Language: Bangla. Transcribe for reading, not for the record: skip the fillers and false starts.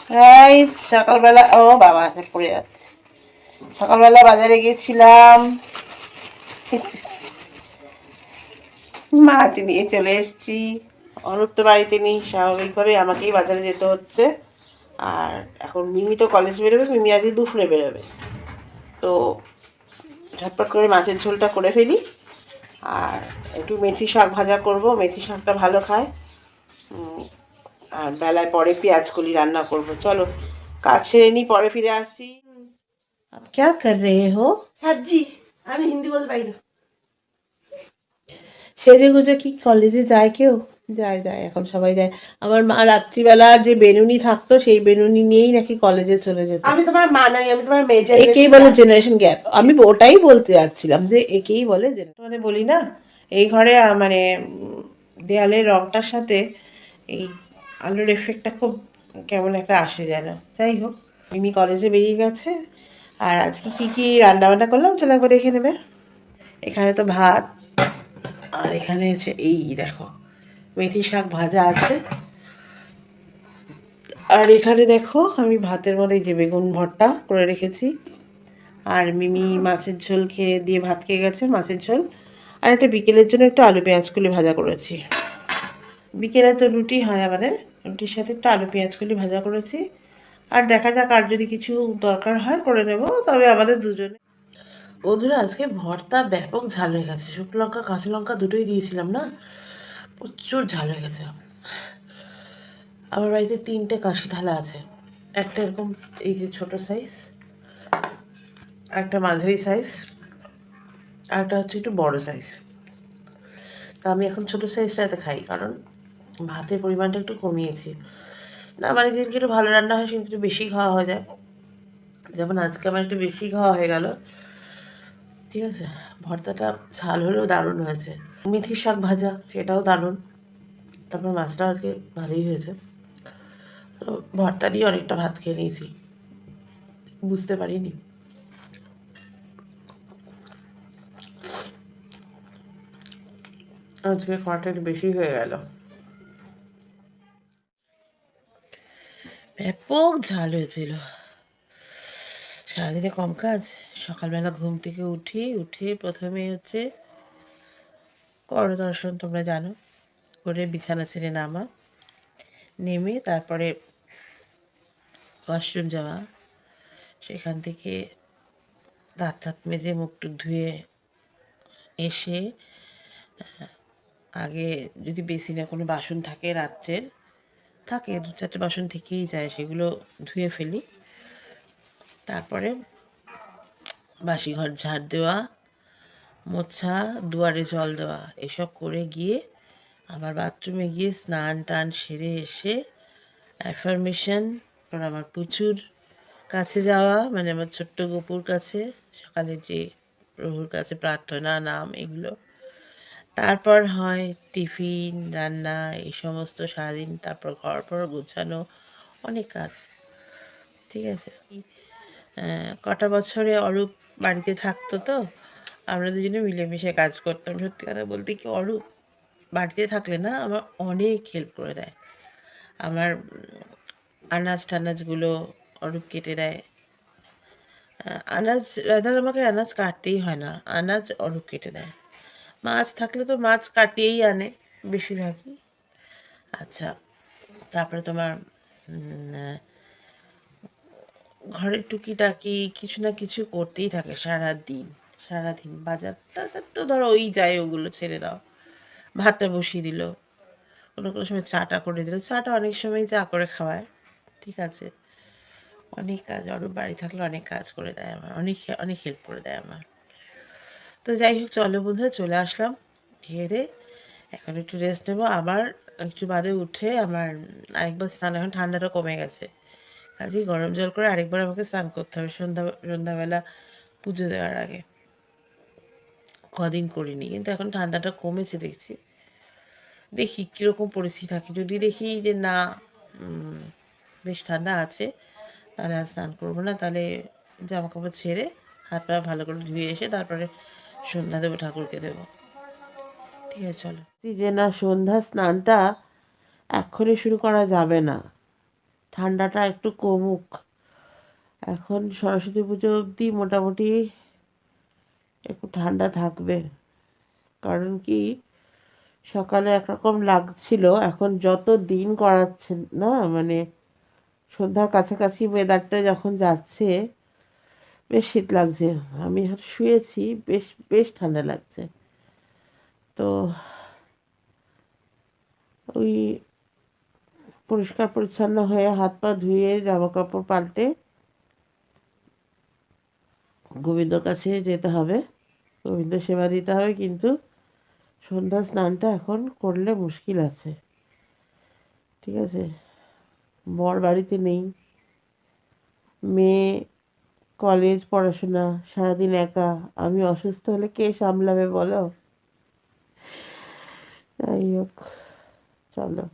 গাইস সকালবেলা ও বাবা পড়ে যাচ্ছে। সকালবেলা বাজারে গিয়েছিলাম, মাছ নিয়ে চলে এসেছি। অরূপ তো বাড়িতে নেই, স্বাভাবিকভাবে আমাকেই বাজারে যেতে হচ্ছে। আর এখন মিমি তো কলেজ বেরোবে, মিমি আজকে দুপুরে বেরোবে, তো ঝটপট করে মাছের ঝোলটা করে ফেলি। আর একটু মেথি শাক ভাজা করব, মেথি শাকটা ভালো খায়। আর বেলায় পরে পেঁয়াজ কলি রান্না করব। চলো কাজ সেরে নি, পরে ফিরে আসছি। আপ क्या कर रहे हो? সাজি। আমি হিন্দি বলতে পারি না। সেজে গুজে কি কলেজে যায় কেউ? যায় যায়, এখন সবাই যায়। আমার মা রাত্রিবেলা যে বেনুনি থাকতো সেই বেনুনি নিয়েই নাকি কলেজে চলে যেত। আমি তোমার মা নাই, আমি তোমার মেয়ে। একেই বলে জেনারেশন গ্যাপ। আমি ওটাই বলতে যাচ্ছিলাম যে একেই বলে তোমাদের বলি না, এই ঘরে মানে দেয়ালের রংটার সাথে এই আলোর এফেক্টটা খুব কেমন একটা আসে যেন। যাই হোক, মিমি কলেজে বেরিয়ে গেছে। আর আজকে কি কি রান্না বান্না করলাম চলো একবার দেখে নেবে। এখানে তো ভাত, আর এখানে হচ্ছে এই দেখো মেথি শাক ভাজা আছে। আর এখানে দেখো আমি ভাতের মধ্যে যে বেগুন ভর্তা করে রেখেছি। আর মিমি মাছের ঝোল খেয়ে দিয়ে ভাত খেয়ে গেছে, মাছের ঝোল। আর একটা বিকেলের জন্য একটু আলু পেঁয়াজ কলি ভাজা করেছি। বিকেলে তো রুটি হয় আমাদের, রুটির সাথে একটু আলু পেঁয়াজ কলি ভাজা করেছি। আর দেখা যাক আর যদি কিছু দরকার হয় করে নেব, তবে আমাদের দুজনে। বন্ধুরা আজকে ভর্তা ব্যাপক ঝাল হয়ে গেছে, শুকনো লঙ্কা কাঁচা লঙ্কা দুটোই দিয়েছিলাম না, প্রচুর ঝাল হয়ে গেছে। আমার বাড়িতে 3টে কাশি থালা আছে। একটা এরকম এই যে ছোট সাইজ, একটা মাঝারি সাইজ, আর একটা হচ্ছে একটু বড় সাইজ। তা আমি এখন ছোট সাইজটাতে খাই, কারণ ভাতের পরিমাণটা একটু কমিয়েছি। না মানে যেদিনকে একটু ভালো রান্না হয় সেদিন একটু বেশি খাওয়া হয়ে যায়, যেমন আজকে আমার একটু বেশি খাওয়া হয়ে গেল। ঠিক আছে, ভর্তাটা ঝাল হলেও দারুণ হয়েছে। মেথির শাক ভাজা সেটাও দারুণ। তারপর মাছটাও আজকে ভালোই হয়েছে। তো ভর্তা দিয়ে অনেকটা ভাত খেয়ে নিয়েছি, বুঝতে পারিনি। আজকে খাওয়াটা একটু বেশি হয়ে গেল, ব্যাপক ঝাল হয়েছিল। সারাদিনে কম কাজ। সকালবেলা ঘুম থেকে উঠে প্রথমে হচ্ছে কর দর্শন, তোমরা জানো, করে বিছানা ছেড়ে নামা, নেমে তারপরে ওয়াশরুম যাওয়া, সেখান থেকে দাঁত টাত মেজে মুখ টুক ধুয়ে এসে আগে যদি বেসিনে কোনো বাসন থাকে রাত্রের, থাকে 2-4টে বাসন থেকেই যায়, সেগুলো ধুয়ে ফেলি। তারপরে বাসি ঘর ঝাড় দেওয়া, মোছা, দুয়ারে জল দেওয়া, এসব করে গিয়ে আবার বাথরুমে গিয়ে স্নান টান সেরে এসে অ্যাফার্মেশন আমার পুচুর কাছে যাওয়া, মানে আমার ছোট্ট গপুর কাছে, সকালের যে প্রভুর কাছে প্রার্থনা নাম এগুলো। তারপর হয় টিফিন রান্না, এই সমস্ত সারাদিন। তারপর ঘর পর গোছানো, অনেক কাজ। ঠিক আছে, কটা বছরে অরূপ বাড়িতে থাকতো, তো আমরা দুজনে মিলেমিশে কাজ করতাম। সত্যি কথা বলতে কি, অরূপ বাড়িতে থাকলে না আমার অনেক হেল্প করে দেয়। আমার আনাজ টানাজগুলো অরূপ কেটে দেয়। আনাজ রাধার আমাকে আনাজ কাটতেই হয় না, আনাজ অরূপ কেটে দেয়। মাছ থাকলে তো মাছ কাটিয়েই আনে বেশিরভাগই। আচ্ছা, তারপরে তোমার ঘরের টুকিটাকি কিছু না কিছু করতেই থাকে সারাদিন। সারাদিন বাজার টাজার তো ধরো ওই যায়, ওগুলো ছেড়ে দাও। ভাতটা বসিয়ে দিল, কোনো কোনো সময় চাটা করে দিল, চাটা অনেক সময় চা করে খাওয়ায়। ঠিক আছে, অনেক কাজ। অরূপ বাড়ি থাকলে অনেক কাজ করে দেয় আমার, অনেক অনেক হেল্প করে দেয় আমার। তো যাই হোক, চলো বন্ধুরা, চলে আসলাম খেয়ে দিয়ে। এখন একটু রেস্ট নেবো, আবার একটু বাদে উঠে আমার আরেকবার স্নান। এখন ঠান্ডাটা কমে গেছে, কাজেই গরম জল করে আরেকবার আমাকে স্নান করতে হবে সন্ধ্যাবেলা পুজো দেওয়ার আগে। কদিন করিনি, কিন্তু এখন ঠান্ডাটা কমেছে দেখছি। দেখি কীরকম পরিস্থিতি থাকে, যদি দেখি যে না বেশ ঠান্ডা আছে, তাহলে আর স্নান করবো না। তাহলে জামা কাপড় ছেড়ে হাত পা ভালো করে ধুয়ে এসে তারপরে সন্ধ্যা দেবো, ঠাকুরকে দেবো। ঠিক আছে, চলো। যে না, সন্ধ্যা স্নানটা এক্ষুনি শুরু করা যাবে না, ঠান্ডাটা একটু কমুক। এখন সরস্বতী পুজো অবধি মোটামুটি একটু ঠান্ডা থাকবে। কারণ কি, সকালে একরকম লাগছিল, এখন যত দিন গড়াচ্ছে না, মানে সন্ধ্যার কাছাকাছি ওয়েদারটা যখন যাচ্ছে, বেশ শীত লাগছে। আমি শুয়েছি, বেশ বেশ ঠান্ডা লাগছে। তো ওই পরিষ্কার পরিচ্ছন্ন হয়ে হাত পা ধুয়ে জামা কাপড় পাল্টে গোবিন্দর কাছে যেতে হবে, গোবিন্দ সেবা দিতে হবে। কিন্তু সন্ধ্যা স্নানটা এখন করলে মুশকিল আছে, ঠিক আছে? বর বাড়িতে নেই, মেয়ে কলেজ পড়াশোনা, সারাদিন একা। আমি অসুস্থ হলে কে সামলাবে বলো? যাই হোক, চলো।